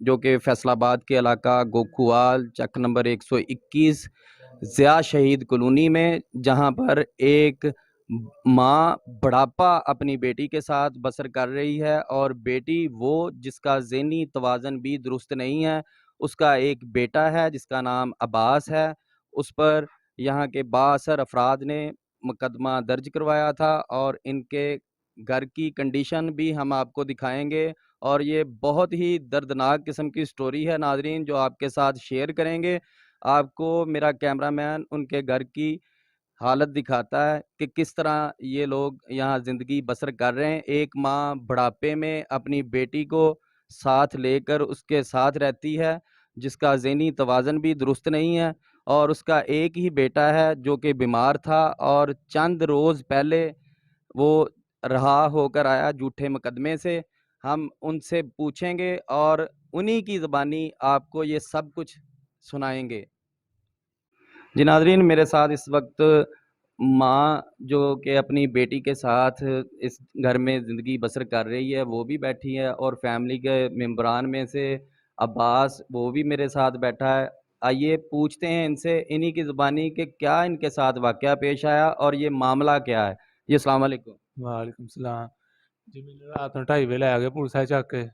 जो कि फैसलाबाद के इलाका गोखुआल चक नंबर 121 ज़िया शहीद कॉलोनी में, जहां पर एक माँ बुढ़ापा अपनी बेटी के साथ बसर कर रही है और बेटी वो जिसका ज़हनी तवाज़न भी दुरुस्त नहीं है। उसका एक बेटा है जिसका नाम अब्बास है। उस पर यहाँ के बाअसर अफराद ने मुकदमा दर्ज करवाया था और इनके घर की कंडीशन भी हम आपको दिखाएंगे और ये बहुत ही दर्दनाक किस्म की स्टोरी है नाजरीन, जो आपके साथ शेयर करेंगे। आपको मेरा कैमरामैन उनके घर की हालत दिखाता है कि किस तरह ये लोग यहाँ ज़िंदगी बसर कर रहे हैं। एक माँ बुढ़ापे में अपनी बेटी को साथ लेकर उसके साथ रहती है, जिसका ज़हनी तवाज़न भी दुरुस्त नहीं है और उसका एक ही बेटा है जो कि बीमार था और चंद रोज़ पहले वो रहा होकर आया झूठे मुकदमे से। हम उनसे पूछेंगे और उन्हीं की ज़बानी आपको ये सब कुछ सुनाएंगे। जी नाज़रीन, मेरे साथ इस वक्त माँ जो कि अपनी बेटी के साथ इस घर में ज़िंदगी बसर कर रही है वो भी बैठी है और फैमिली के मेंबरान में से अब्बास वो भी मेरे साथ बैठा है। आइए पूछते हैं इनसे इन्हीं की ज़ुबानी कि क्या इनके साथ वाक़या पेश आया और ये मामला क्या है। जी अस्सलाम वालेकुम। वालेकुम सलाम जी। मैंने रात ਨੂੰ 2:30 ਵਜੇ ਲੈ ਗਏ ਪੁਲਿਸ ਵਾਲੇ ਚੱਕ ਕੇ।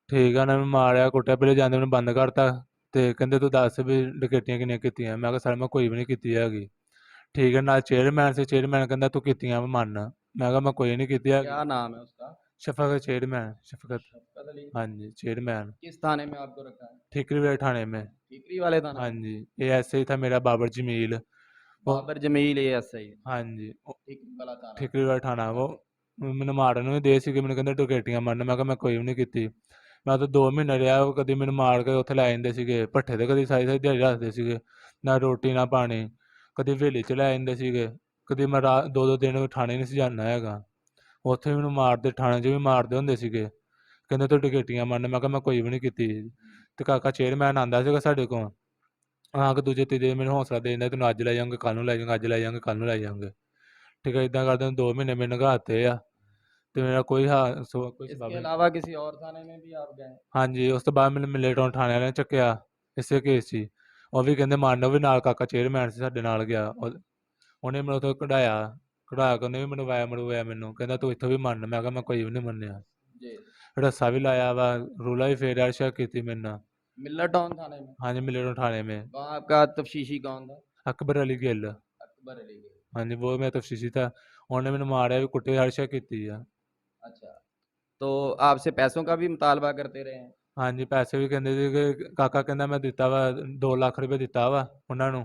ਠੀਕ ਆ, ਉਹਨਾਂ ਨੇ ਮਾਰਿਆ ਕੁੱਟਿਆ, ਪਹਿਲੇ ਜਾਂਦੇ ਮੈਨੂੰ ਬੰਦ ਕਰਤਾ ਤੇ ਕਹਿੰਦੇ ਤੂੰ ਦੱਸ ਵੀ ਡਕੈਤੀਆਂ ਕਿੰਨੀਆਂ ਕੀਤੀਆਂ। ਮੈਂ ਕਿਹਾ ਸਰ ਮੈਂ ਕੋਈ ਵੀ ਨਹੀਂ ਕੀਤੀ ਹੈਗੀ। ਠੀਕ ਹੈ, ਨਾਲ ਚੇਅਰਮੈਨ ਸੀ, ਚੇਅਰਮੈਨ ਕਹਿੰਦਾ ਤੂੰ ਕੀਤੀਆਂ ਵਾ ਮੰਨ। ਮੈਂ ਕਿਹਾ मैं कोई नहीं ਕੀਤੀ ਹੈਗੀ। क्या नाम है उसका? शफकत चेयरमैन शफकत। शफकत अली। हाँ जी चेयरमैन। किस थाने में आपको रखा है? ठीकरी वाले थाने में। ठीकरी वाले थाना हाँ में? जी, ये ऐसे ही था मेरा बाबर जमील वो। बाबर जमील ये सही है। हाँ जी ठीकरी वाला थाना। ठीकरी वाला थाना वो। ਮੈਨੂੰ ਮਾਰਨ ਨੂੰ ਦੇ ਸੀਗੇ, ਮੈਨੂੰ ਕਹਿੰਦੇ ਡਕੈਤੀਆਂ ਮਾਰਨ। ਮੈਂ ਕਿਹਾ ਮੈਂ ਕੋਈ ਵੀ ਨਹੀਂ ਕੀਤੀ। ਮੈਂ ਤਾਂ 2 ਮਹੀਨੇ ਰਿਹਾ, ਉਹ ਕਦੀ ਮੈਨੂੰ ਮਾਰ ਕੇ ਉੱਥੇ ਲੈ ਜਾਂਦੇ ਸੀਗੇ ਭੱਠੇ ਤੇ, ਕਦੀ ਸਾਰੀ ਸਾਰੀ ਦਿਹਾੜੀ ਰੱਖਦੇ ਸੀਗੇ, ਨਾ ਰੋਟੀ ਨਾ ਪਾਣੀ। ਕਦੀ ਹਵੇਲੀ 'ਚ ਲੈ ਜਾਂਦੇ ਸੀਗੇ, ਕਦੀ ਮੈਂ ਰਾਤ 2-2 ਦਿਨ ਥਾਣੇ ਨਹੀਂ ਸੀ ਜਾਂਦਾ ਹੈਗਾ। ਉੱਥੇ ਵੀ ਮੈਨੂੰ ਮਾਰਦੇ, ਥਾਣੇ 'ਚ ਵੀ ਮਾਰਦੇ ਹੁੰਦੇ ਸੀਗੇ। ਕਹਿੰਦੇ ਤੂੰ ਡਕੈਤੀਆਂ ਮਾਰਨ। ਮੈਂ ਕਿਹਾ ਮੈਂ ਕੋਈ ਵੀ ਨਹੀਂ ਕੀਤੀ। ਤੇ ਕਾਕਾ ਚੇਅਰਮੈਨ ਆਉਂਦਾ ਸੀਗਾ ਸਾਡੇ ਕੋਲ, ਆ ਕੇ ਦੂਜੇ ਤੀਜੇ ਦਿਨ ਮੈਨੂੰ ਹੌਸਲਾ ਦੇ ਦਿੰਦਾ, ਤੈਨੂੰ ਅੱਜ ਲੈ ਜਾਵਾਂਗੇ, ਕੱਲ੍ਹ ਨੂੰ ਲੈ ਜਾਵਾਂਗੇ, ਅੱਜ ਲੈ ਜਾਵਾਂਗੇ, ਕੱਲ੍ਹ ਨੂੰ ਲੈ ਜਾਵਾਂਗੇ। ठीक है, इतना करते 2 महीने में नगाते आ तो मेरा कोई कोई सबब इसके नहीं। अलावा किसी और थाने में भी आप गए? हाँ जी, उस तो बाद मैंने मिलेटाउन थाने वाले ने चक्या इसे केस सी। ਉਹ ਵੀ ਕਹਿੰਦੇ ਮਾਰਨਾ ਵੀ ਨਾਲ ਕਾਕਾ ਚੇਅਰਮੈਨ ਸੀ ਸਾਡੇ ਨਾਲ ਗਿਆ। ਉਹਨੇ ਮੈਨੂੰ ਉੱਥੋਂ ਕਢਾਇਆ, ਕਢਾ ਕੇ ਉਹਨੇ ਵੀ ਮਰਵਾਇਆ ਮੈਨੂੰ, ਕਹਿੰਦਾ ਤੂੰ ਇੱਥੋਂ ਵੀ ਮੰਨ। ਮੈਂ ਕਿਹਾ ਮੈਂ ਕੋਈ ਵੀ ਨਹੀਂ ਮੰਨਿਆ। जी। ਰੱਸਾ ਵੀ ਲਾਇਆ ਵਾ, ਰੂਲਾ ਵੀ ਫੇਰਿਆ, ਅਰਸ਼ਾ ਕੀਤੀ ਮੇਰੇ ਨਾਲ। मिल्लर टाउन थाने में? हाँ जी मिलेटाउन थाने में। वहाँ आपका तफ्शीशी कौन था? अकबर अली गिल। अकबर अली के। हाँ जी वो मैं तफ्शीशी था। ਉਹਨੇ ਮੈਨੂੰ ਮਾਰਿਆ ਵੀ, ਕੁੱਟਿਆ, ਅਰਸ਼ਾ ਕੀਤੀ ਆ। अच्छा, तो आपसे पैसों का भी मुतालबा करते रहे हैं? हाँ जी पैसे भी ਕਹਿੰਦੇ ਸੀ ਕਿ ਕਾਕਾ ਕਹਿੰਦਾ ਮੈਂ ਦਿੱਤਾ ਵਾ 2 ਲੱਖ ਰੁਪਏ ਦਿੱਤਾ ਵਾ ਉਹਨਾਂ ਨੂੰ,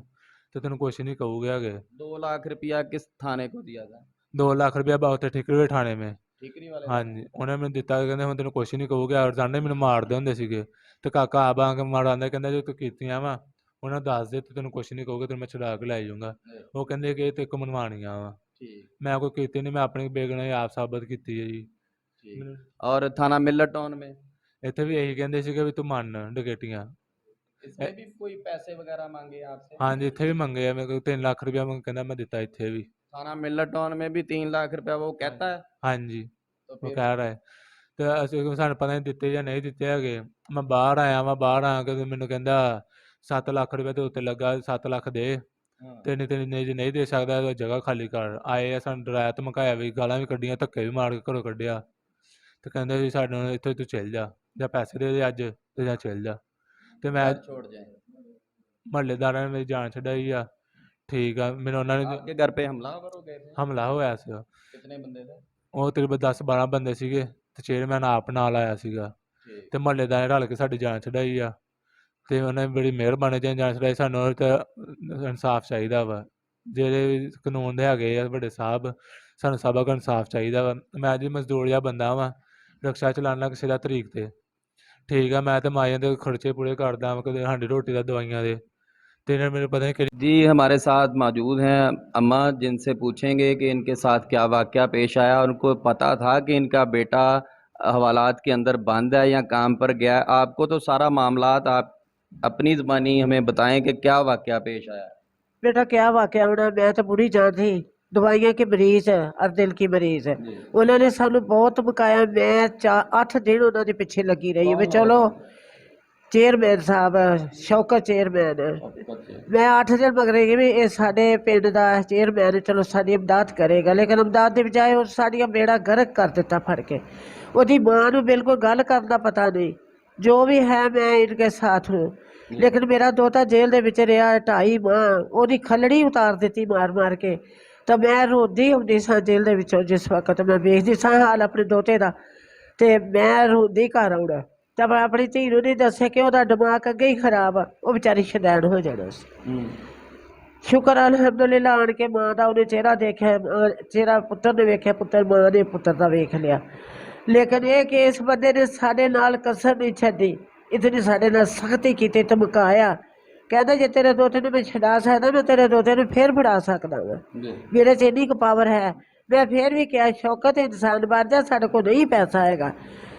ਤੇ ਤੈਨੂੰ ਕੁਛ ਨਹੀਂ ਕਹੂਗੇ ਹੈਗੇ। 2 लाख रुपया किस थाने को दिया था? 2 ਲੱਖ ਰੁਪया ਬਾ ਉੱਥੇ ਠੀਕਰੀ ਥਾਣੇ में। ठीकरी वाले हाँ थाने जी में? ਉਹਨੇ ਮੈਨੂੰ ਦਿੱਤਾ, ਕਹਿੰਦੇ ਹੁਣ ਤੈਨੂੰ ਕੁਛ ਨਹੀਂ ਕਹੂਗੇ। ਔਰ ਜਾਣੇ ਮੈਨੂੰ ਮਾਰਦੇ ਹੁੰਦੇ ਸੀਗੇ ਤੇ ਕਾਕਾ ਆਪ ਆ ਕੇ ਮਾਰਾਂਦਾ, ਕਹਿੰਦਾ ਜੇ ਤੂੰ ਕੀਤੀਆਂ ਵਾ ਉਹਨਾਂ ਦੱਸ ਦੇ ਤੇ ਤੈਨੂੰ ਕੁਛ ਨਹੀਂ ਕਹੂਗੇ, ਤੈਨੂੰ ਮੈਂ ਛੁਡਾ ਕੇ ਲੈ ਜਾਊਂਗਾ। जी। ਉਹ ਕਹਿੰਦੇ ਕਿ ਇਹ ਤੇ ਇੱਕ ਮਨਵਾਣੀਆਂ ਵਾ। ठीक। ਮੈਂ ਕੋਈ ਕੀਤੀ ਨਹੀਂ, ਮੈਂ ਆਪਣੀ ਬੇਗੁਨਾਹੀ ਆਪ ਸਾਬਤ ਕੀਤੀ ਹੈ ਜੀ। ठीक। और थाना मिल्लर टाउन में? ਇੱਥੇ ਵੀ ਇਹੀ ਕਹਿੰਦੇ ਸੀਗੇ ਵੀ ਤੂੰ ਮੰਨ ਡਕੈਤੀਆਂ। इसमें भी कोई पैसे वगैरह मांगे आपसे? हाँ जी ਇੱਥੇ ਵੀ ਮੰਗੇ ਆ ਮੇਰੇ ਕੋਲ 3 ਲੱਖ ਰੁਪਇਆ, ਮੈਂ ਕਹਿੰਦਾ ਮੈਂ ਦਿੱਤਾ ਇੱਥੇ ਵੀ। थाना मिल्लर टाउन में भी 3 लाख रुपया वो कहता है? हाँ जी तो ਉਹ फिर? ਕਹਿ ਰਿਹਾ ਹੈ। ਤੇ ਅਸੀਂ ਸਾਨੂੰ ਪਤਾ ਨਹੀਂ ਦਿੱਤੇ ਜਾਂ ਨਹੀਂ ਦਿੱਤੇ ਹੈਗੇ। ਮੈਂ ਬਾਹਰ ਆਇਆ ਵਾਂ, ਬਾਹਰ ਆ ਕੇ ਤੇ ਮੈਨੂੰ ਕਹਿੰਦਾ 7 ਲੱਖ ਰੁਪਏ ਦੇ ਉੱਤੇ ਲੱਗਾ, 7 ਲੱਖ ਦੇ हाँ। ਤੇ ਨਹੀਂ ਜੇ ਨਹੀਂ ਦੇ ਸਕਦਾ ਤਾਂ ਜਗ੍ਹਾ ਖਾਲੀ ਕਰ। ਆਏ ਆ, ਸਾਨੂੰ ਡਰਾਇਆ ਧਮਕਾਇਆ ਵੀ, ਗਾਲਾਂ ਵੀ ਕੱਢੀਆਂ, ਧੱਕੇ ਵੀ ਮਾਰ ਕੇ ਘਰੋਂ ਕੱਢਿਆ ਤੇ ਕਹਿੰਦੇ ਵੀ ਸਾਨੂੰ ਇੱਥੋਂ ਤੂੰ ਚੱਲ ਜਾ, ਜਾਂ ਪੈਸੇ ਦੇ ਦੇ ਅੱਜ ਤੇ ਜਾਂ ਚੱਲ ਜਾ। ਤੇ ਮੈਂ घर छोड़ जाए। ਮਹੱਲੇਦਾਰਾਂ ਨੇ ਮੇਰੀ ਜਾਨ ਛਡਾਈ ਆ। ਠੀਕ ਆ, ਮੈਨੂੰ ਉਹਨਾਂ ਨੇ आपके घर पे हमलावर हो गए थे? ਹਮਲਾ ਹੋਇਆ ਸੀਗਾ। कितने बंदे थे? ਉਹ ਤਕਰੀਬਨ 10-12 ਬੰਦੇ ਸੀਗੇ ਤੇ ਚੇਅਰਮੈਨ ਆਪ ਨਾਲ ਆਇਆ ਸੀਗਾ ठीक। ਤੇ ਮਹੱਲੇਦਾਰ ਰਲ ਕੇ ਸਾਡੀ ਜਾਨ ਛਡਾਈ ਆ। ਤੇ ਉਹਨੇ ਬੜੀ ਮਿਹਰਬਾਨੀ ਨਾਲ ਜਾਨ ਛਡਾਈ। ਸਾਨੂੰ ਤਾਂ ਇਨਸਾਫ ਚਾਹੀਦਾ ਵਾ, ਜਿਹੜੇ ਵੀ ਕਾਨੂੰਨ ਦੇ ਹੈਗੇ ਆ ਵੱਡੇ ਸਾਹਿਬ, ਸਾਨੂੰ ਸਭਾ ਕੋ ਇਨਸਾਫ ਚਾਹੀਦਾ ਵਾ। ਮੈਂ ਅੱਜ ਮਜ਼ਦੂਰ ਜਿਹਾ ਬੰਦਾ ਵਾਂ, ਰਿਕਸ਼ਾ ਚਲਾਉਣਾ ਕਿਸੇ ਦਾ ਤਰੀਕ ਤੇ। ਠੀਕ ਆ, ਮੈਂ ਤੇ ਮਾਈਆਂ ਦੇ ਖਰਚੇ ਪੂਰੇ ਕਰਦਾ ਵਾਂ, ਕਦੇ ਸਾਡੀ ਰੋਟੀ ਦਾ ਦਵਾਈਆਂ ਦੇ। ਤੇ ਇਹਨਾਂ ਮੈਨੂੰ पता नहीं जी हमारे साथ मौजूद हैं अम्मा, जिनसे पूछेंगे कि इनके साथ क्या वाक़या पेश आया। उनको पता था कि इनका बेटा हवालात के अंदर बंद है या काम पर गया है। आपको तो सारा मामलात आप अपनी ज़बानी हमें बताएं कि क्या वाक़या पेश आया। बेटा क्या वाकया होना, मैं तो बुरी जान थी, दवाइयाँ की मरीज है और दिल की मरीज है। जी। उन्होंने सानू बहुत मुकाया, मैं 8 दिन उन्होंने पीछे लगी रही है। कौन भी है चलो वो? ਚੇਅਰਮੈਨ ਸਾਹਿਬ ਸ਼ੌਕਤ ਚੇਅਰਮੈਨ ਮੈਂ 8 ਦਿਨ ਮਗਰੇ ਕਿ ਵੀ ਇਹ ਸਾਡੇ ਪਿੰਡ ਦਾ ਚੇਅਰਮੈਨ ਚਲੋ ਸਾਡੀ ਇਮਦਾਦ ਕਰੇਗਾ, ਲੇਕਿਨ ਇਮਦਾਦ ਦੀ ਬਜਾਏ ਉਹ ਸਾਡੀਆਂ ਬੇੜਾ ਗਰਕ ਕਰ ਦਿੱਤਾ ਫੜ ਕੇ। ਉਹਦੀ ਮਾਂ ਨੂੰ ਬਿਲਕੁਲ ਗੱਲ ਕਰਨ ਦਾ ਪਤਾ ਨਹੀਂ। ਜੋ ਵੀ ਹੈ ਮੈਂ ਇਨਕੇ ਸਾਥ ਹੂੰ, ਲੇਕਿਨ ਮੇਰਾ ਦੋਤਾ ਜੇਲ੍ਹ ਦੇ ਵਿੱਚ ਰਿਹਾ 2.5 ਮਾਹ, ਉਹਦੀ ਖੱਲੜੀ ਉਤਾਰ ਦਿੱਤੀ ਮਾਰ ਮਾਰ ਕੇ। ਤਾਂ ਮੈਂ ਰੋਂਦੀ ਹੁੰਦੀ ਸਾਂ ਜੇਲ੍ਹ ਦੇ ਵਿੱਚੋਂ, ਜਿਸ ਵਕਤ ਮੈਂ ਵੇਖਦੀ ਸਾਂ ਹਾਲ ਆਪਣੇ ਦੋਤੇ ਦਾ, ਤੇ ਮੈਂ ਰੋਂਦੀ ਘਰ ਆਉਣਾ। ਤਾਂ ਮੈਂ ਆਪਣੀ ਧੀ ਨੂੰ ਨਹੀਂ ਦੱਸਿਆ ਕਿ ਉਹਦਾ ਦਿਮਾਗ ਅੱਗੇ ਹੀ ਖਰਾਬ ਆ, ਉਹ ਵਿਚਾਰੀ ਸ਼ੁਦੈਣ ਹੋ ਜਾਣਾ ਸੀ। ਸ਼ੁਕਰ ਅਲਹਮਦੁਲਿਲਾ ਆਣ ਕੇ ਮਾਂ ਦਾ ਉਹਨੇ ਚਿਹਰਾ ਦੇਖਿਆ, ਚਿਹਰਾ ਪੁੱਤਰ ਨੇ ਵੇਖਿਆ, ਪੁੱਤਰ ਮਾਂ ਨੇ ਪੁੱਤਰ ਦਾ ਵੇਖ ਲਿਆ। ਲੇਕਿਨ ਇਹ ਕਿ ਇਸ ਬੰਦੇ ਨੇ ਸਾਡੇ ਨਾਲ ਕਸਰ ਨਹੀਂ ਛੱਡੀ, ਇਤਨੀ ਸਾਡੇ ਨਾਲ ਸਖਤੀ ਕੀਤੀ, ਧਮਕਾਇਆ। ਕਹਿੰਦਾ ਜੇ ਤੇਰੇ ਦੋਤੇ ਨੂੰ ਮੈਂ ਛਡਾ ਸਕਦਾ ਮੈਂ ਤੇਰੇ ਦੋਤੇ ਨੂੰ ਫਿਰ ਫੜਾ ਸਕਦਾ ਵਾ, ਮੇਰੇ 'ਚ ਇੰਨੀ ਕੁ ਪਾਵਰ ਹੈ। ਮੈਂ ਫਿਰ ਵੀ ਕਿਹਾ ਸ਼ੌਕਤ ਇਨਸਾਨ ਬਣ जा, साढ़े को नहीं पैसा हैगा,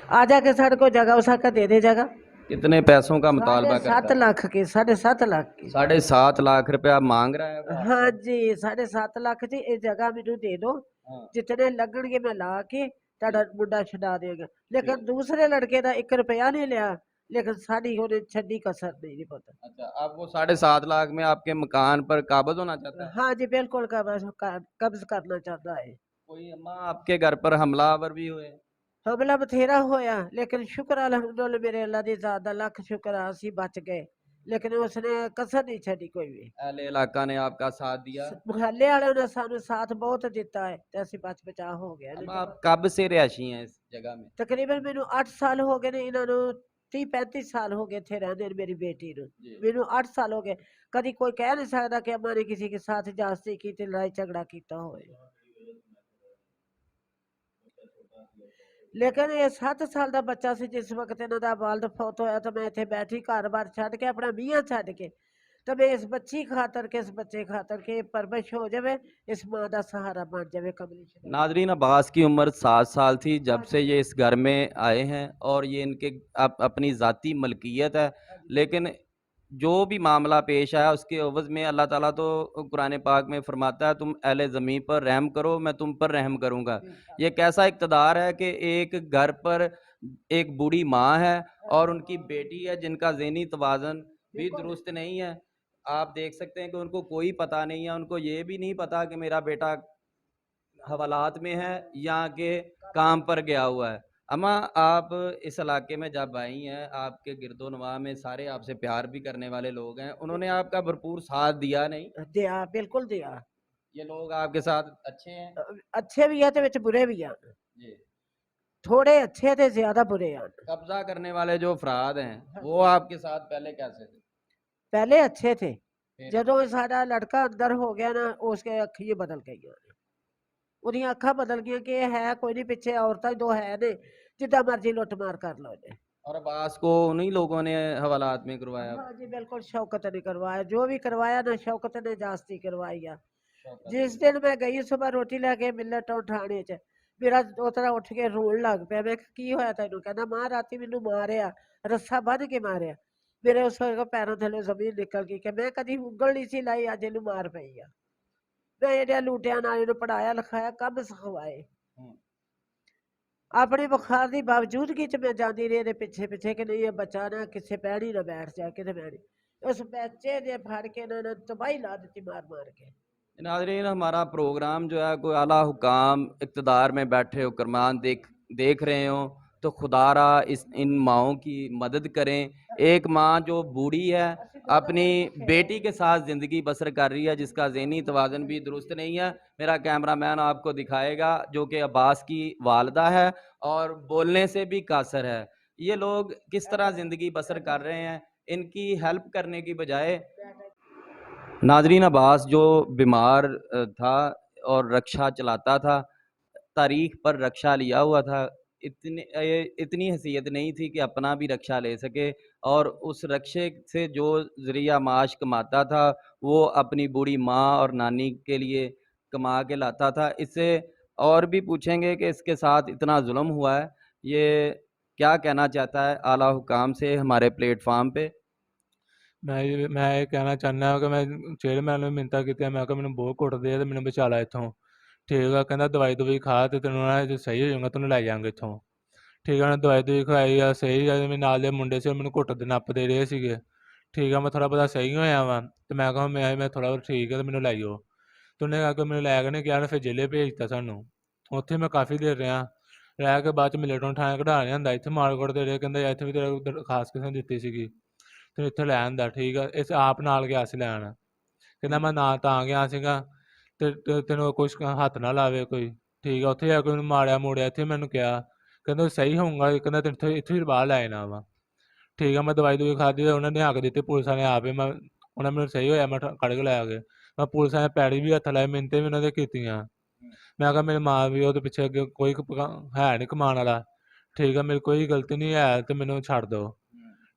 आ जाके साढ़े को जगह उसा का दे दे जगह। कितने पैसों का मुतालबा करता 7 है? लाख की, 7.5 लाख की। 7.5 लाख रुपया मांग रहा है वो? हाँ जी, 7.5 लाख जी, ये जगह मैनू दे दो, हाँ। जितने लगणगे मैं ला के तुहाडा मुंडा छुड़ा देगा। लेकिन दूसरे लड़के का 1 रुपया नहीं लिया, लेकिन साड़ी होने छड्डी कसर नहीं पता। अच्छा, अब वो 7.5 लाख में आपके मकान पर काबज होना चाहता है? हाँ जी बिल्कुल कब्ज करना चाहता है। कोई अम्मा आपके घर पर हमलावर भी हुए? हमला बथेरा होया, लेकिन शुक्र अलहमदुलिल्लाह मेरे अल्लाह दी ज़ात दा लख शुक्र है असी बच गए, लेकिन उसने कसर नहीं छड़ी कोई भी। अहले इलाका ने आपका साथ दिया? मुहल्ले वालों ने सानू साथ बहुत दिता है, ते असी बच बचा हो गया। अम्मा आप कब से रिहायशी हैं इस जगह में? तकरीबन मैनू 8 साल हो गए ने, इन्होंने 30-35 साल हो गए थे रहंदे मेरी बेटी नू। जी। मैनू 8 साल हो गए, कभी कोई कह नहीं सकता कि अम्मा ने किसी के साथ जास्ती की, लड़ाई झगड़ा किया होए। लेकिन ये 7 साल का बच्चा से जिस वक्त इन्हों का वालद फौत होया, तो मैं इतने बैठी घर बार छड़ के अपना मियाँ छड़ के, तो मैं इस बच्ची खातर के, इस बच्चे खातर के परवरिश हो जाए, इस माँ का सहारा बन जाए। कमली नाजरीन, अब्बास की उम्र 7 साल थी जब से ये इस घर में आए हैं और ये इनके अपनी ज़ाती मलकियत है, लेकिन जो भी मामला पेश आया उसके एवज़ में अल्लाह ताला तो कुरान पाक में फरमाता है तुम अहले ज़मीन पर रहम करो मैं तुम पर रहम करूँगा। ये कैसा इक़्तिदार है कि एक घर पर एक बूढ़ी माँ है और उनकी बेटी है जिनका ज़हनी तवाज़न भी दुरुस्त नहीं है। आप देख सकते हैं कि उनको कोई पता नहीं है, उनको ये भी नहीं पता कि मेरा बेटा हवालात में है या के काम पर गया हुआ है। अम्मा, आप इस इलाके में जब आई हैं, आपके गिरदोनवा में सारे आपसे प्यार भी करने वाले लोग हैं, उन्होंने आपका भरपूर साथ दिया नहीं? दिया, बिल्कुल दिया। ये लोग आपके साथ अच्छे हैं? अच्छे भी है तो विच बुरे भी हैं जी। थोड़े अच्छे थे, ज्यादा बुरे हैं। कब्जा करने वाले जो अफराद हैं वो आपके साथ पहले कैसे थे? पहले अच्छे थे, फिर? जदों साडा लड़का अंदर हो गया ना, उसके अखी बदल गई, ਉਹਦੀਆਂ ਅੱਖਾਂ ਬਦਲ ਗਈਆਂ कि ਇਹ है कोई नहीं, पिछे औरतां दो है ने, जिदा मर्जी लुट मार कर लो इन्हें। और अब्बास को उन्हीं लोगों ने हवालात में करवाया? हाँ जी बिल्कुल, शौकत ने करवाया, जो भी करवाया ना शौकत ने जास्ती करवाई है। जिस दिन मैं गई सुबह रोटी लैके मिलट उठाने च, मेरा दोतरा उठ के रोन लग पिया। मैं की होया तैनूं? कहना मां राती मैनू मारिया, रस्सा बन के मारिया, मेरे उस पैरों थले जमीन निकल गई कि मैं कदी उंगल नहीं सी लाई, अज इनू मार पई आ। मैं एडिया लूटिया नाल इनू पढ़ाया लिखाया, कम सिखवाए, अपने बुखार की बावजूदगी च मैं जाती रही पिछे पिछे कि नहीं ये बच्चा ना किसी पैड़ी ना बैठ जाए, कितने पैड़ी। उस बच्चे ने फड़ के इन्होंने तबाही ला दी मार मार के। नाज़रीन, हमारा प्रोग्राम जो है कोई आला हुकाम इक़्तिदार में बैठे हुक्मरान देख रहे हों तो खुदारा इन माओं की मदद करें। एक माँ जो बूढ़ी है अपनी बेटी के साथ ज़िंदगी बसर कर रही है, जिसका ज़हनी तवाज़न भी दुरुस्त नहीं है। मेरा कैमरामैन आपको दिखाएगा, जो कि अब्बास की वालदा है और बोलने से भी कासर है। ये लोग किस तरह ज़िंदगी बसर कर रहे हैं, इनकी हेल्प करने की बजाय। नाजरीन, अब्बास जो बीमार था और रक्षा चलाता था, तारीख पर रक्षा लिया हुआ था, इतनी हैसियत नहीं थी कि अपना भी रक्षा ले सके, और उस रक्षे से जो ज़रिया माश कमाता था वो अपनी बूढ़ी माँ और नानी के लिए कमा के लाता था। इससे और भी पूछेंगे कि इसके साथ इतना जुल्म हुआ है, ये क्या कहना चाहता है आला हुकाम से हमारे प्लेटफार्म पे। मैं ये कहना चाहना कि मैं चेयरमैन ਨੂੰ ਮਿੰਨਤਾਂ ਕੀਤੀਆਂ, ਮੈਂ ਕਿਹਾ ਮੈਨੂੰ ਬਹੁਤ ਕੁੱਟਦੇ ਆ ਤੇ ਮੈਨੂੰ ਬਚਾ ਲੈ ਇੱਥੋਂ। ਠੀਕ ਆ, ਕਹਿੰਦਾ ਦਵਾਈ ਦਵਾਈ ਖਾ ਤੇ ਤੈਨੂੰ ਨਾ ਜੇ ਸਹੀ ਹੋ ਜਾਊਗਾ ਤੈਨੂੰ ਲੈ ਜਾਵਾਂਗੇ ਇੱਥੋਂ। ਠੀਕ ਆ, ਉਹਨੇ ਦਵਾਈ ਖਵਾਈ ਆ, ਸਹੀ ਆ। ਮੇਰੇ ਨਾਲ ਦੇ ਮੁੰਡੇ ਸੀ, ਉਹ ਮੈਨੂੰ ਘੁੱਟ ਦੇ ਨੱਪ ਦੇ ਰਹੇ ਸੀਗੇ। ਠੀਕ ਆ, ਮੈਂ ਥੋੜ੍ਹਾ ਬਹੁਤਾ ਸਹੀ ਹੋਇਆ ਵਾ, ਤੇ ਮੈਂ ਕਿਹਾ ਮੈਂ ਥੋੜ੍ਹਾ ਠੀਕ ਆ, ਤੇ ਮੈਨੂੰ ਲੈ ਜਾਓ। ਤੇ ਉਹਨੇ ਆ ਕੇ ਮੈਨੂੰ ਲੈ ਕੇ ਨੇ ਗਿਆ, ਉਹਨੇ ਫਿਰ ਜੇਲੇ ਭੇਜਤਾ ਸਾਨੂੰ। ਉੱਥੇ ਮੈਂ ਕਾਫੀ ਦੇਰ ਰਿਹਾ, ਰਹਿ ਕੇ ਬਾਅਦ 'ਚ ਮਿਲਟਨ ਥਾਣੇ ਕਢਾ ਲਿਆਂਦਾ। ਇੱਥੇ ਮਾਲਕੋਟ ਦੇ ਰਹੇ, ਕਹਿੰਦਾ ਇੱਥੇ ਵੀ ਤੇਰਾ ਦਰਖਾਸਤ ਕਿਸੇ ਨੇ ਦਿੱਤੀ ਸੀਗੀ, ਤੇ ਇੱਥੇ ਲੈ ਆਂਦਾ। ਠੀਕ ਆ, ਇਸ ਆਪ ਨਾਲ ਗਿਆ ਸੀ ਲੈਣ। ਕਹਿੰਦਾ ਮੈਂ ਨਾ ਤਾਂ ਗਿਆ ਸੀਗਾ ਤੇ ਤੈਨੂੰ ਕੁਛ ਹੱਥ ਨਾ ਲਾਵੇ ਕੋਈ। ਠੀਕ ਆ, ਉੱਥੇ ਜਾ ਕੇ ਉਹਨੂੰ ਮਾਰਿਆ ਮੋੜਿਆ। ਇੱਥੇ ਮੈਨੂੰ ਕਿਹਾ, ਕਹਿੰਦਾ ਸਹੀ ਹੋਊਗਾ, ਕਹਿੰਦਾ ਤੈਨੂੰ ਇੱਥੇ ਹੀ ਬਾਹਰ ਲੈ ਜਾਣਾ ਵਾ। ਠੀਕ ਆ, ਮੈਂ ਦਵਾਈ ਖਾਧੀ, ਉਹਨਾਂ ਨੇ ਆ ਕੇ ਦਿੱਤੀ ਪੁਲਿਸ ਵਾਲੇ ਆਪ ਹੀ। ਉਹਨਾਂ ਮੈਨੂੰ ਸਹੀ ਹੋਇਆ, ਮੈਂ ਕੱਢ ਕੇ ਲੈ ਗਏ। ਮੈਂ ਪੁਲਿਸ ਵਾਲੇ ਪੈੜੀ ਵੀ ਹੱਥ ਲਾਏ, ਮਿੰਨਤਾਂ ਵੀ ਉਹਨਾਂ ਦੇ ਕੀਤੀਆਂ। ਮੈਂ ਕਿਹਾ ਮੇਰੇ ਮਾਂ ਵੀ ਉਹਦੇ ਪਿੱਛੇ ਅੱਗੇ ਕੋਈ ਹੈ ਨਹੀਂ ਕਮਾਉਣ ਵਾਲਾ। ਠੀਕ ਆ, ਮੇਰੀ ਕੋਈ ਗਲਤੀ ਨਹੀਂ ਹੈ, ਤੇ ਮੈਨੂੰ ਛੱਡ ਦਿਓ।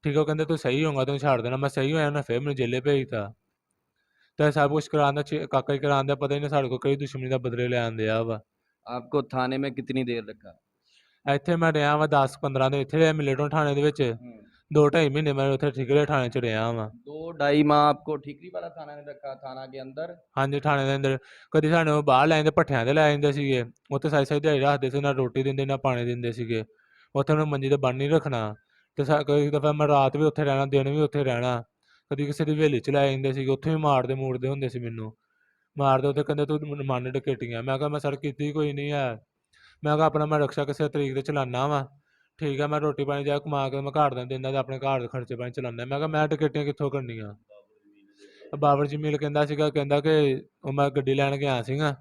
ਠੀਕ ਆ, ਉਹ ਕਹਿੰਦੇ ਤੂੰ ਸਹੀ ਹੋਊਗਾ ਤੈਨੂੰ ਛੱਡ ਦੇਣਾ। ਮੈਂ ਸਹੀ ਹੋਇਆ, ਉਹਨੇ ਫਿਰ ਮੈਨੂੰ ਜੇਲੇ ਭੇਜਤਾ। ਤੇ ਸਭ ਕੁਛ ਕਰਾਉਂਦਾ ਕਾਕਾ ਹੀ ਕਰਾਉਂਦਾ, ਪਤਾ ਹੀ ਨਹੀਂ ਸਾਡੇ ਕੋਲ ਕਈ ਦੁਸ਼ਮਣੀ ਦਾ ਬਦਲੇ ਲੈਣ ਦਿਆ ਵਾ। आपको थाने में कितनी देर रखा? ਇੱਥੇ ਮੈਂ ਰਿਹਾ ਵਾ 10-15 ਦਿਨ, ਇੱਥੇ ਰਿਹਾ ਮਿਲਟਨ ਥਾਣੇ ਦੇ ਵਿੱਚ। 2-2.5 ਮਹੀਨੇ ਮੈਂ ਉੱਥੇ ਠੀਕਰੇ ਥਾਣੇ 'ਚ ਰਿਹਾ ਵਾਂ। 2-2.5 माह आपको ठीकरी वाला थाना ने रखा, थाना के अंदर? ਹਾਂਜੀ, ਥਾਣੇ ਦੇ ਅੰਦਰ। ਕਦੀ ਸਾਨੂੰ ਬਾਹਰ ਲੈ ਜਾਂਦੇ, ਭੱਠਿਆਂ 'ਤੇ ਲੈ ਜਾਂਦੇ ਸੀਗੇ। ਉੱਥੇ ਸਾਰੀ ਦਿਹਾੜੀ ਰੱਖਦੇ ਸੀ, ਨਾ ਰੋਟੀ ਦਿੰਦੇ ਨਾ ਪਾਣੀ ਦਿੰਦੇ ਸੀਗੇ। ਉੱਥੇ ਉਹਨੂੰ ਮੰਜੀ 'ਤੇ ਬੰਨ੍ਹ ਨਹੀਂ ਰੱਖਣਾ। ਤੇ ਕਈ ਦਫਾ ਮੈਂ ਰਾਤ ਵੀ ਉੱਥੇ ਰਹਿਣਾ, ਦਿਨ ਵੀ ਉੱਥੇ ਰਹਿਣਾ। ਕਦੀ ਕਿਸੇ ਦੀ ਹਵੇਲੀ 'ਚ ਲੈ ਜਾਂਦੇ ਸੀਗੇ, ਉੱਥੇ ਵੀ ਮਾਰਦੇ ਮੂਰਦੇ ਹੁੰਦੇ ਸੀ ਮੈਨੂੰ। ਮਾਰਦੇ ਉੱਥੇ, ਕਹਿੰਦੇ ਤੂੰ ਮੰਨ ਡਕੈਤੀਆਂ। ਮੈਂ ਕਿਹਾ ਮੈਂ ਸਰ ਕੀਤੀ ਕੋਈ ਨਹੀਂ ਹੈ। ਮੈਂ ਕਿਹਾ ਆਪਣਾ ਮੈਂ ਰਕਸ਼ਾ ਕਿਸੇ ਤਰੀਕ ਤੇ ਚਲਾਉਂਦਾ ਵਾ। ਠੀਕ ਆ, ਮੈਂ ਰੋਟੀ ਪਾਣੀ ਜਾ ਕਮਾ ਕੇ ਮੈਂ ਘਰ ਦਾ ਦਿੰਦਾ, ਤੇ ਆਪਣੇ ਘਰ ਦੇ ਖਰਚੇ ਪਾਣੀ ਚਲਾਉਂਦਾ। ਮੈਂ ਕਿਹਾ ਮੈਂ ਡਕੈਤੀਆਂ ਕਿੱਥੋਂ ਕਰਨੀਆਂ। ਬਾਬਰ ਜਮੀਲ ਕਹਿੰਦਾ ਸੀਗਾ, ਕਹਿੰਦਾ ਕਿ ਉਹ ਮੈਂ ਗੱਡੀ ਲੈਣ ਗਿਆ ਸੀਗਾ।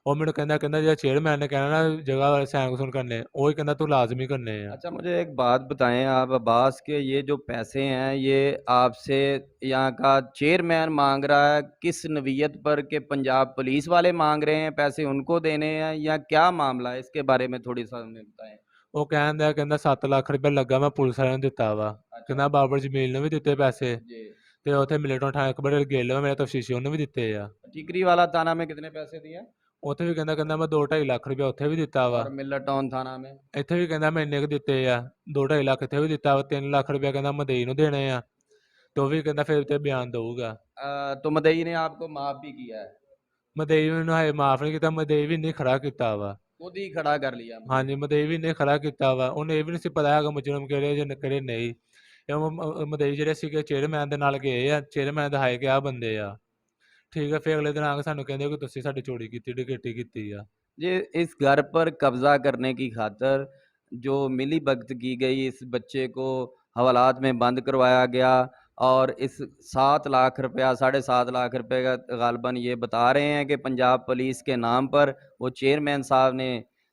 ਉਹ ਮੈਨੂੰ ਕਹਿੰਦਾ ਜਿਹੜਾ ਚੇਅਰਮੈਨ ਨੇ ਕਹਿਣਾ ਨਾ जगह वाले सैन सुन करने, वही कहना तू लाजमी करने हैं। अच्छा, मुझे एक बात बताएं आप अब्बास, के ये जो पैसे हैं ये आपसे यहाँ का चेयरमैन मांग रहा है, किस नवीयत पर के पंजाब पुलिस वाले मांग रहे हैं पैसे, उनको देने हैं या क्या मामला है, इसके बारे में थोड़ी सा हमें बताएं। ਉਹ ਕਹਿੰਦਾ 7 ਲੱਖ ਰੁਪਏ ਲੱਗਾ, ਮੈਂ ਪੁਲਿਸ ਵਾਲਿਆਂ ਨੂੰ ਦਿੱਤਾ ਵਾ। ਕਹਿੰਦਾ ਬਾਬਰ ਜਮੀਲ ਨੂੰ ਵੀ ਦਿੱਤੇ ਪੈਸੇ, जी, ਤੇ ਉੱਥੇ ਮਿਲਟਨ ਥਾਣੇ ਇੱਕ ਬੜੇ ਗਿੱਲ ਵਾ ਮੇਰੇ ਤਫਸੀਸ਼ੀ, ਉਹਨੂੰ ਵੀ ਦਿੱਤੇ ਆ। ठीकरी वाला थाना में कितने पैसे दिए? ਉੱਥੇ ਵੀ ਕਹਿੰਦਾ ਮੈਂ 2-2.5 ਲੱਖ ਰੁਪਏ ਉੱਥੇ ਵੀ ਦਿੱਤਾ ਵਾ। और मिल्लर टाउन थाना में? ਇੱਥੇ ਵੀ ਕਹਿੰਦਾ ਮੈਂ ਇੰਨੇ ਕੁ ਦਿੱਤੇ ਆ। 2-2.5 ਲੱਖ ਇੱਥੇ ਵੀ ਦਿੱਤਾ ਵਾ। 3 ਲੱਖ ਰੁਪਏ ਕਹਿੰਦਾ ਮਦਈ ਨੂੰ ਦੇਣੇ ਆ, ਤੇ ਉਹ ਵੀ ਕਹਿੰਦਾ ਫਿਰ ਤੇ ਬਿਆਨ ਦਊਗਾ। तो मदई ने आपको माफ भी किया है? ਮਦਈ ਮੈਨੂੰ ਹਜੇ ਮਾਫ ਨਹੀਂ ਕੀਤਾ, ਮਦਈ ਵੀ ਇੰਨੀ ਖੜਾ ਕੀਤਾ ਵਾ। खुद ही खड़ा कर लिया मुझे। ਹਾਂਜੀ, ਮਦਈ ਵੀ ਇੰਨੇ ਖੜਾ ਕੀਤਾ ਵਾ। ਉਹਨੇ ਇਹ ਵੀ ਨਹੀਂ ਸੀ ਪਤਾ ਹੈਗਾ ਮੁਜਰਮ ਕਿਹੜੇ ਜਾਂ ਕਿਹੜੇ ਨਹੀਂ। ਮਦਈ ਜਿਹੜੇ ਸੀਗੇ ਚੇਅਰਮੈਨ ਦੇ ਨਾਲ ਗਏ ਆ, ਚੇਅਰਮੈਨ ਦਿਖਾਏ ਕਿ ਆਹ ਬੰਦੇ ਆ। ਠੀਕ ਆ, ਫਿਰ ਅਗਲੇ ਦਿਨ ਆ ਕੇ ਸਾਨੂੰ ਕਹਿੰਦੇ ਕਿ ਤੁਸੀਂ ਸਾਡੀ ਚੋਰੀ ਕੀਤੀ, ਡਕੈਤੀ ਕੀਤੀ ਆ। ये इस घर पर कब्जा करने की खातर जो मिली भगत की गई, इस बच्चे को हवालात में बंद करवाया गया और इस 7 लाख रुपया 7.5 लाख रुपए का गालबन ये बता रहे हैं कि पंजाब पुलिस के नाम पर वो चेयरमैन साहब ने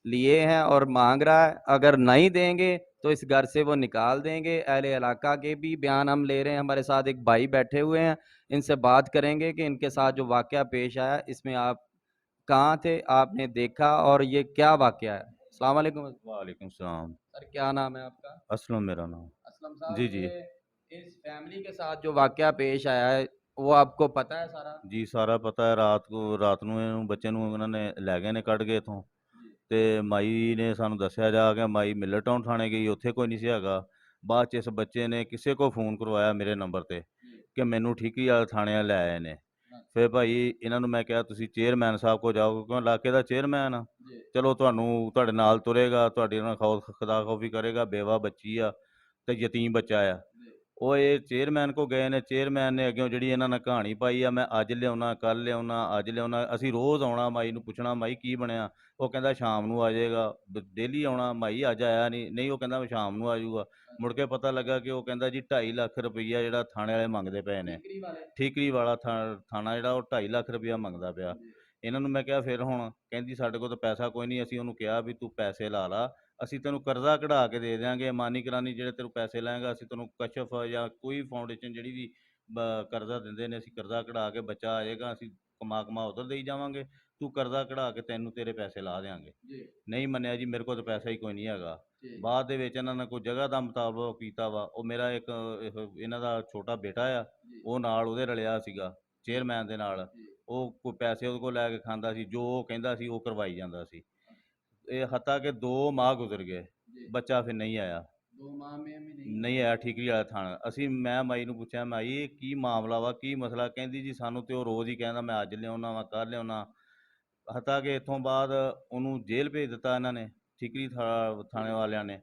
लिए हैं और मांग रहा है। अगर नहीं देंगे तो इस घर से वो निकाल देंगे। अहले इलाका के भी बयान हम ले रहे हैं, हमारे साथ एक भाई बैठे हुए हैं, इनसे बात करेंगे कि इनके साथ जो वाक़या पेश आया इसमें आप कहाँ थे, आपने देखा और ये क्या वाक़या है? अस्सलाम वालेकुम। वालेकुम सलाम। सर, क्या नाम है आपका? असलम मेरा नाम। असलम साहब, जी, जी। ये इस फैमिली के साथ जो वाक़या पेश आया है वो आपको पता है सारा? जी सारा पता है। ਰਾਤ ਨੂੰ ਇਹਨੂੰ ਬੱਚੇ ਨੂੰ ਉਹਨਾਂ ਨੇ ਲੈ ਗਏ ਨੇ ਕੱਢ ਕੇ ਇੱਥੋਂ, ਤੇ ਮਾਈ ਨੇ ਸਾਨੂੰ ਦੱਸਿਆ ਜਾ ਕੇ ਮਾਈ ਮਿਲਰ ਟਾਊਨ ਥਾਣੇ ਗਈ, ਉੱਥੇ ਕੋਈ ਨਹੀਂ ਸੀ ਹੈਗਾ। ਬਾਅਦ 'ਚ ਇਸ ਬੱਚੇ ਨੇ ਕਿਸੇ ਕੋ ਫੋਨ ਕਰਵਾਇਆ ਮੇਰੇ ਨੰਬਰ ਤੇ ਕਿ ਮੈਨੂੰ ਠੀਕਰੀ ਵਾਲੇ ਥਾਣੇ ਵਾਲੇ ਲੈ ਆਏ ਨੇ। ਫਿਰ ਭਾਈ ਇਹਨਾਂ ਨੂੰ ਮੈਂ ਕਿਹਾ ਤੁਸੀਂ ਚੇਅਰਮੈਨ ਸਾਹਿਬ ਕੋਲ ਜਾਓ, ਕਿਉਂ ਇਲਾਕੇ ਦਾ ਚੇਅਰਮੈਨ ਆ, ਚਲੋ ਤੁਹਾਡੇ ਨਾਲ ਤੁਰੇਗਾ, ਤੁਹਾਡੀ ਨਾਲ ਖੁਦਾ ਖੌਫੀ ਕਰੇਗਾ, ਬੇਵਾ ਬੱਚੀ ਆ ਤੇ ਯਤੀਮ ਬੱਚਾ ਆ। ਉਹ ਇਹ ਚੇਅਰਮੈਨ ਕੋ ਗਏ ਨੇ, ਚੇਅਰਮੈਨ ਨੇ ਅੱਗਿਓਂ ਜਿਹੜੀ ਇਹਨਾਂ ਨਾਲ ਕਹਾਣੀ ਪਾਈ ਆ, ਮੈਂ ਅੱਜ ਲਿਆਉਣਾ, ਕੱਲ੍ਹ ਲਿਆਉਣਾ, ਅੱਜ ਲਿਆਉਣਾ, ਅਸੀਂ ਰੋਜ਼ ਆਉਣਾ ਮਾਈ ਨੂੰ ਪੁੱਛਣਾ ਮਾਈ ਕੀ ਬਣਿਆ। ਉਹ ਕਹਿੰਦਾ ਸ਼ਾਮ ਨੂੰ ਆ ਜਾਏਗਾ। ਡੇਲੀ ਆਉਣਾ, ਮਾਈ ਅੱਜ ਆਇਆ ਨਹੀਂ, ਉਹ ਕਹਿੰਦਾ ਮੈਂ ਸ਼ਾਮ ਨੂੰ ਆ ਜਾਊਗਾ। ਮੁੜ ਕੇ ਪਤਾ ਲੱਗਾ ਕਿ ਉਹ ਕਹਿੰਦਾ ਜੀ 2.5 ਲੱਖ ਰੁਪਈਆ ਜਿਹੜਾ ਥਾਣੇ ਵਾਲੇ ਮੰਗਦੇ ਪਏ ਨੇ, ਠੀਕਰੀ ਵਾਲਾ ਥਾਣਾ ਜਿਹੜਾ ਉਹ 2.5 ਲੱਖ ਰੁਪਈਆ ਮੰਗਦਾ ਪਿਆ। ਇਹਨਾਂ ਨੂੰ ਮੈਂ ਕਿਹਾ ਫਿਰ ਹੁਣ, ਕਹਿੰਦੀ ਸਾਡੇ ਕੋਲ ਤਾਂ ਪੈਸਾ ਕੋਈ ਨਹੀਂ। ਅਸੀਂ ਉਹਨੂੰ ਕਿਹਾ ਵੀ ਤੂੰ ਪੈਸੇ ਲਾ ਲਾ, ਅਸੀਂ ਤੈਨੂੰ ਕਰਜ਼ਾ ਕਢਾ ਕੇ ਦੇ ਦਿਆਂਗੇ, ਮਾਨੀ ਕਰਾਨੀ ਜਿਹੜੇ ਤੈਨੂੰ ਪੈਸੇ ਲੈਂਗਾ, ਅਸੀਂ ਤੈਨੂੰ ਕਸ਼ਫ ਜਾਂ ਕੋਈ ਫਾਊਂਡੇਸ਼ਨ ਜਿਹੜੀ ਵੀ ਕਰਜ਼ਾ ਦਿੰਦੇ ਨੇ, ਅਸੀਂ ਕਰਜ਼ਾ ਕਢਾ ਕੇ ਬੱਚਾ ਆ ਜਾਏਗਾ, ਅਸੀਂ ਕਮਾ ਉਧਰ ਦੇਈ ਜਾਵਾਂਗੇ, ਤੂੰ ਕਰਜ਼ਾ ਕਢਾ ਕੇ ਤੈਨੂੰ ਤੇਰੇ ਪੈਸੇ ਲਾ ਦਿਆਂਗੇ। ਨਹੀਂ ਮੰਨਿਆ ਜੀ, ਮੇਰੇ ਕੋਲ ਤਾਂ ਪੈਸਾ ਹੀ ਕੋਈ ਨਹੀਂ ਹੈਗਾ। ਬਾਅਦ ਦੇ ਵਿੱਚ ਇਹਨਾਂ ਨੇ ਕੋਈ ਜਗ੍ਹਾ ਦਾ ਮੁਤਾਬਕ ਕੀਤਾ ਵਾ। ਉਹ ਮੇਰਾ ਇੱਕ ਇਹਨਾਂ ਦਾ ਛੋਟਾ ਬੇਟਾ ਆ, ਉਹ ਨਾਲ ਉਹਦੇ ਰਲਿਆ ਸੀਗਾ ਚੇਅਰਮੈਨ ਦੇ ਨਾਲ। ਉਹ ਕੋਈ ਪੈਸੇ ਉਹਦੇ ਕੋਲ ਲੈ ਕੇ ਖਾਂਦਾ ਸੀ, ਜੋ ਉਹ ਕਹਿੰਦਾ ਸੀ ਉਹ ਕਰਵਾਈ ਜਾਂਦਾ ਸੀ। ਇਹ ਹੱਤਾ ਕਿ 2 ਮਾਹ ਗੁਜ਼ਰ ਗਏ, ਬੱਚਾ ਫਿਰ ਨਹੀਂ ਆਇਆ। 2 माह में भी ਨਹੀਂ ਆਇਆ ਠੀਕਰੀ ਵਾਲਾ ਥਾਣਾ। ਮੈਂ ਮਾਈ ਨੂੰ ਪੁੱਛਿਆ, ਮਾਈ ਇਹ ਕੀ ਮਾਮਲਾ ਵਾ, ਕੀ ਮਸਲਾ? ਕਹਿੰਦੀ ਜੀ ਸਾਨੂੰ ਤੇ ਉਹ ਰੋਜ਼ ਹੀ ਕਹਿੰਦਾ ਮੈਂ ਅੱਜ ਲਿਆਉਣਾ ਵਾ, ਕੱਲ੍ਹ ਲਿਆਉਣਾ। ਹੱਤਾ ਕਿ ਇੱਥੋਂ ਬਾਅਦ ਉਹਨੂੰ ਜੇਲ੍ਹ ਭੇਜ ਦਿੱਤਾ ਇਹਨਾਂ ਨੇ। ਠੀਕਰੀ ਥਾਣੇ ਵਾਲਿਆਂ ਨੇ।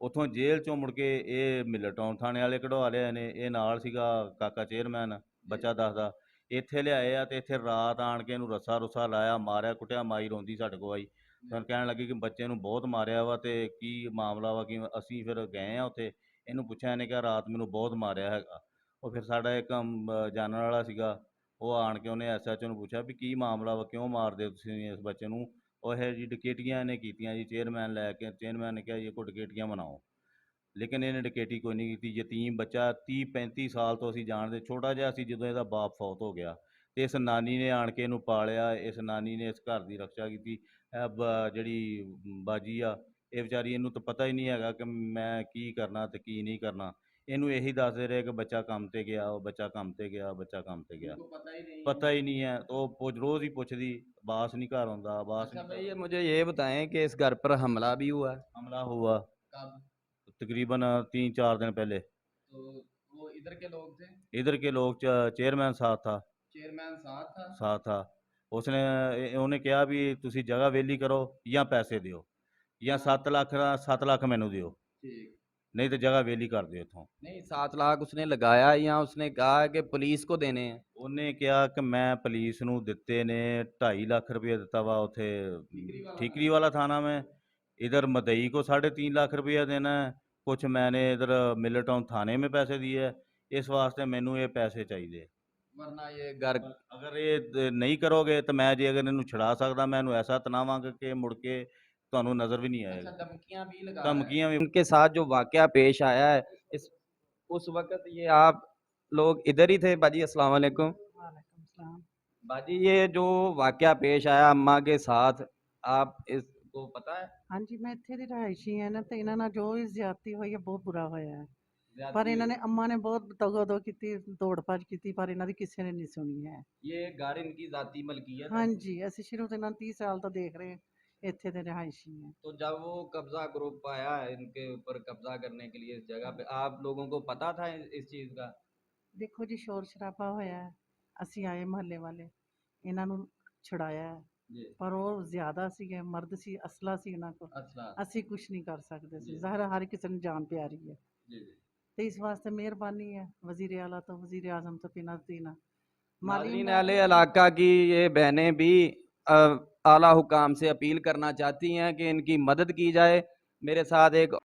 ਉੱਥੋਂ ਜੇਲ੍ਹ ਚੋਂ ਮੁੜ ਕੇ ਇਹ ਮਿਲਰ ਟਾਊਨ ਥਾਣੇ ਵਾਲੇ ਕਢਵਾ ਲਿਆਏ ਨੇ। ਇਹ ਨਾਲ ਸੀਗਾ ਕਾਕਾ ਚੇਅਰਮੈਨ, ਬੱਚਾ ਦੱਸਦਾ। ਇੱਥੇ ਲਿਆਏ ਆ ਤੇ ਇੱਥੇ ਰਾਤ ਆਣ ਕੇ ਇਹਨੂੰ ਰੱਸਾ ਰੁੱਸਾ ਲਾਇਆ, ਮਾਰਿਆ ਕੁੱਟਿਆ। ਮਾਈ ਰੋਂਦੀ ਸਾਡੇ ਕੋਲ ਆਈ, ਸਾਨੂੰ ਕਹਿਣ ਲੱਗੀ ਕਿ ਬੱਚੇ ਨੂੰ ਬਹੁਤ ਮਾਰਿਆ ਵਾ ਤੇ ਕੀ ਮਾਮਲਾ ਵਾ। ਕਿ ਅਸੀਂ ਫਿਰ ਗਏ ਆ ਉੱਥੇ, ਇਹਨੂੰ ਪੁੱਛਿਆ। ਇਹਨੇ ਕਿਹਾ ਰਾਤ ਮੈਨੂੰ ਬਹੁਤ ਮਾਰਿਆ ਹੈਗਾ। ਉਹ ਫਿਰ ਸਾਡਾ ਇੱਕ ਜਾਣਨ ਵਾਲਾ ਸੀਗਾ, ਉਹ ਆਣ ਕੇ ਉਹਨੇ SHO ਨੂੰ ਪੁੱਛਿਆ ਵੀ ਕੀ ਮਾਮਲਾ ਵਾ, ਕਿਉਂ ਮਾਰਦੇ ਹੋ ਤੁਸੀਂ ਇਸ ਬੱਚੇ ਨੂੰ। ਉਹ ਇਹੋ ਜੀ ਡਕੈਤੀਆਂ ਇਹਨੇ ਕੀਤੀਆਂ ਜੀ। ਚੇਅਰਮੈਨ ਲੈ ਕੇ, ਚੇਅਰਮੈਨ ਨੇ ਕਿਹਾ ਜੀ ਕੋਈ ਡਕੈਤੀਆਂ ਬਣਾਓ, ਲੇਕਿਨ ਇਹਨੇ ਡਕੈਤੀ ਕੋਈ ਨਹੀਂ ਕੀਤੀ। ਯਤੀਮ ਬੱਚਾ 30-35 ਸਾਲ ਤੋਂ ਅਸੀਂ ਜਾਣਦੇ, ਛੋਟਾ ਜਿਹਾ ਸੀ ਜਦੋਂ ਇਹਦਾ ਬਾਪ ਫੌਤ ਹੋ ਗਿਆ ਤੇ ਇਸ ਨਾਨੀ ਨੇ ਆਣ ਕੇ ਇਹਨੂੰ ਪਾਲਿਆ। ਇਸ ਨਾਨੀ ਨੇ ਇਸ ਘਰ ਦੀ ਰੱਖਿਆ ਕੀਤੀ। ਇਹ ਜਿਹੜੀ ਬਾਜੀ ਆ, ਇਹ ਵਿਚਾਰੀ, ਇਹਨੂੰ ਤਾਂ ਪਤਾ ਹੀ ਨਹੀਂ ਹੈਗਾ ਕਿ ਮੈਂ ਕੀ ਕਰਨਾ ਤੇ ਕੀ ਨਹੀਂ ਕਰਨਾ। ਇਹਨੂੰ ਇਹੀ ਦੱਸਦੇ ਰਹੇ ਕਿ ਬੱਚਾ ਕੰਮ ਤੇ ਗਿਆ, ਉਹ ਬੱਚਾ ਕੰਮ ਤੇ ਗਿਆ, ਬੱਚਾ ਕੰਮ ਤੇ ਗਿਆ। पता ही नहीं है। तो रोज़ ही पूछती, अब्बास नहीं घर आਉਂਦਾ, अब्बास अच्छा नहीं भाई, घर ये मुझे ये बताएं कि इस घर पर हमला भी हुआ है? हमला हुआ कब? तकरीबन 3-4 दिन पहले। तो वो इधर के लोग थे? इधर के लोग चेयरमैन साथ था, चेयरमैन साथ था? साथ था। उसने ਉਹਨੇ ਕਿਹਾ ਵੀ ਤੁਸੀਂ ਜਗ੍ਹਾ ਵੇਲੀ ਕਰੋ ਜਾਂ ਪੈਸੇ ਦਿਓ, ਜਾਂ 7 ਲੱਖ ਮੈਨੂੰ ਦਿਓ, ठीक। नहीं तो जगह वेली कर दिओ इत्थों। नहीं, 7 लाख उसने लगाया या उसने कहा कि पुलिस को देने हैं? ਉਹਨੇ ਕਿਹਾ ਕਿ ਮੈਂ ਪੁਲਿਸ ਨੂੰ ਦਿੱਤੇ ਨੇ 2.5 ਲੱਖ रुपये ਦਿੱਤਾ ਵਾ ਉੱਥੇ ठीकरी वाला थाना में। इधर मदई को 3.5 लाख रुपया देना है। कुछ मैंने इधर मिलर टाउन थाने में पैसे दिए है। इस वास्ते मैनू ये पैसे चाहिए। वरना ये घर अगर ये नहीं करोगे तो मैं जे अगर इन्हू छुड़ा सकदा, मैं इन्हू ऐसा तनावांगा कि मुड़ के ਤੁਹਾਨੂੰ नज़र भी नहीं अच्छा, आएगा। धमकियां भी लगा धमकियां भी। उनके साथ जो वाकया पेश आया है, इस उस वक्त ये आप लोग इधर ही थे? बाजी अस्सलाम वालेकुम। वालेकुम सलाम। बाजी, ये जो वाकया पेश आया अम्मा के साथ, आप इसको पता है? हाँ जी, मैं ਇੱਥੇ ਦੀ ਰਹਾਇਸ਼ੀ ਹਾਂ ਨਾ ਤੇ ਇਹਨਾਂ ਨਾਲ ਜੋ ਵੀ ਜ਼ਿਆਦਤੀ ਹੋਈ ਹੈ ਬਹੁਤ ਬੁਰਾ ਹੋਇਆ ਹੈ। ਪਰ ज्यादती ਇਹਨਾਂ ਨੇ ਅੰਮਾ ਨੇ ਬਹੁਤ ਦਗੋ ਕੀਤੀ, ਦੌੜ ਭੱਜ ਕੀਤੀ, ਪਰ ਇਹਨਾਂ ਦੀ ਕਿਸੇ ਨੇ ਨਹੀਂ ਸੁਣੀ ਹੈ। ये घर इनकी जाती मलकियत है? हाँ जी, ਅਸੀਂ ਸ਼ੁਰੂ ਤੋਂ ਇਹਨਾਂ ਨੂੰ 30 ਸਾਲ ਤੋਂ ਦੇਖ ਰਹੇ ਹਾਂ, ਇੱਥੇ ਦੇ रहायशी हैं। तो जब वो कब्जा ग्रुप आया इनके ऊपर कब्जा करने के लिए इस जगह पे, आप लोगों को पता था इस चीज़ का? ਦੇਖੋ ਜੀ, ਸ਼ੋਰ ਸ਼ਰਾਬਾ ਹੋਇਆ ਹੈ, ਅਸੀਂ ਆਏ ਮਹੱਲੇ ਵਾਲੇ, ਇਹਨਾਂ ਨੂੰ ਛੁਡਾਇਆ ਹੈ, जी। ਪਰ ਉਹ ਜ਼ਿਆਦਾ ਸੀਗੇ, ਮਰਦ ਸੀ, ਅਸਲਾ ਸੀ ਇਹਨਾਂ ਕੋਲ, अच्छा। ਅਸੀਂ ਕੁਝ ਨਹੀਂ ਕਰ ਸਕਦੇ ਸੀ। ਜੀ। ਜ਼ਾਹਿਰ ਹਰ ਕਿਸੇ ਨੂੰ ਜਾਨ ਪਿਆਰੀ ਹੈ जी जी। ਤੇ ਇਸ ਵਾਸਤੇ ਮਿਹਰਬਾਨੀ ਹੈ वजीर आला तो वजीर आजम तो पिना देना नाज़रीन अहले इलाका की ये बहनें भी आला हुकाम से अपील करना चाहती हैं कि इनकी मदद की जाए। मेरे साथ एक